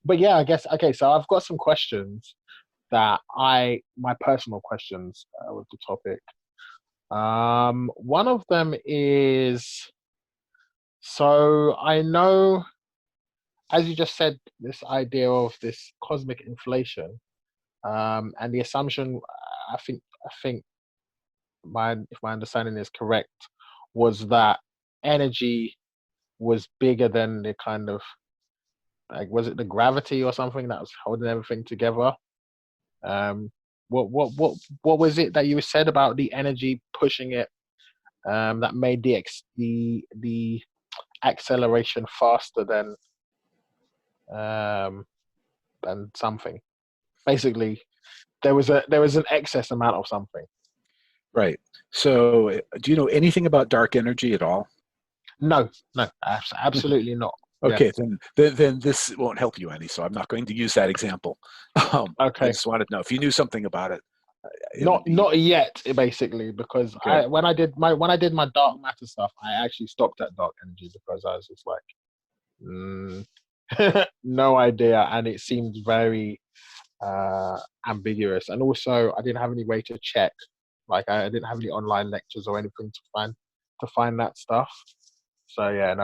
but yeah, I guess okay. So I've got some questions that my personal questions with the topic. One of them is so I know, as you just said, this idea of this cosmic inflation, and the assumption, I think if my understanding is correct, was that energy was bigger than the kind of like was it the gravity or something that was holding everything together? Um, what was it that you said about the energy pushing it? That made the acceleration faster um than something. Basically, there was an excess amount of something. Right. So, do you know anything about dark energy at all? No, no, absolutely not. Yeah. Okay, then this won't help you any, so I'm not going to use that example. I Okay. just wanted to know if you knew something about it. It would Not be not yet, basically, because okay. when I did my dark matter stuff, I actually stopped at dark energy because I was just like, no idea, and it seemed very uh ambiguous. And also, I didn't have any way to check. Like, I didn't have any online lectures or anything to find that stuff. So yeah,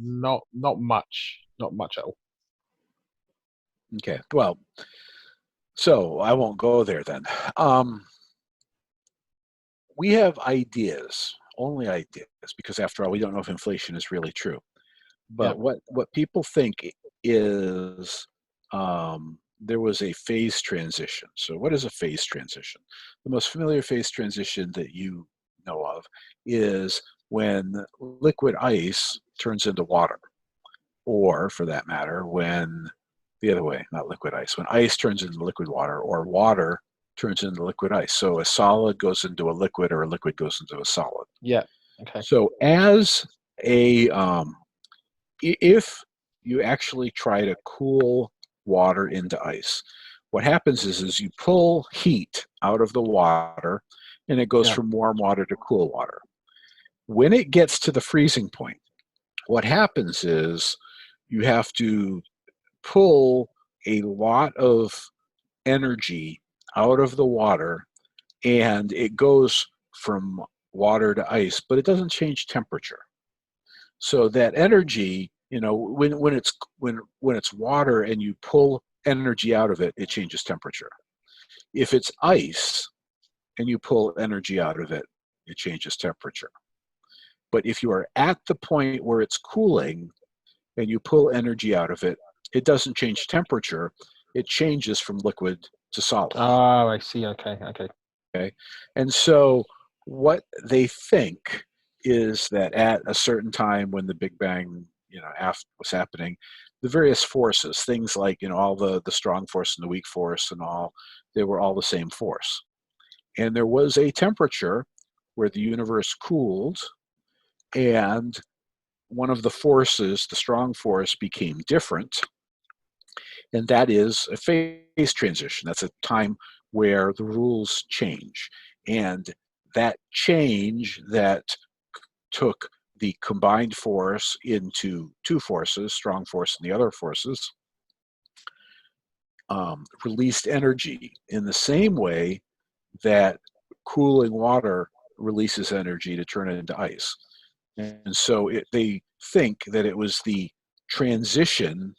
no, not much at all. Okay. Well, so I won't go there then. Um, we have ideas, only ideas, because after all, we don't know if inflation is really true. Yeah, But what people think is there was a phase transition. So what is a phase transition? The most familiar phase transition that you know of is when liquid ice turns into water, or for that matter, when the other way, not liquid ice, when ice turns into liquid water, or water turns into liquid ice. So a solid goes into a liquid, or a liquid goes into a solid. yeah. Okay. So as a if you actually try to cool water into ice, what happens is you pull heat out of the water and it goes Yeah, from warm water to cool water. When it gets to the freezing point, what happens is you have to pull a lot of energy out of the water and it goes from water to ice, but it doesn't change temperature. So that energy, when it's water and you pull energy out of it, it changes temperature. If it's ice and you pull energy out of it, it changes temperature. But if you are at the point where it's cooling and you pull energy out of it, it doesn't change temperature. It changes from liquid to solid. oh, I see. Okay, okay. Okay. And so what they think is that at a certain time when the Big Bang, was happening, the various forces, things like, all the strong force and the weak force and all, they were all the same force. And there was a temperature where the universe cooled and one of the forces, the strong force, became different. And that is a phase transition. That's a time where the rules change. And that change that took the combined force into two forces, strong force and the other forces, released energy in the same way that cooling water releases energy to turn it into ice. And so they think that it was the transition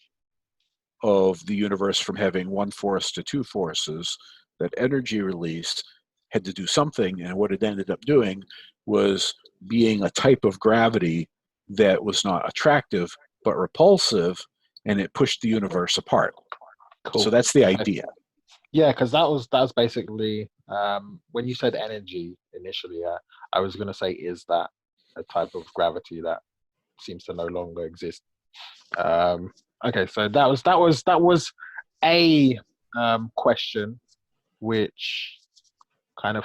of the universe from having one force to two forces, that energy released had to do something, and what it ended up doing was being a type of gravity that was not attractive but repulsive, and it pushed the universe apart. So Cool. that's the Okay. idea. Yeah, because that was basically when you said energy initially. I was gonna say, is that a type of gravity that seems to no longer exist? Um, okay, so that was a question which kind of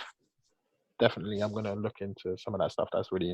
definitely I'm gonna look into some of that stuff. That's really interesting.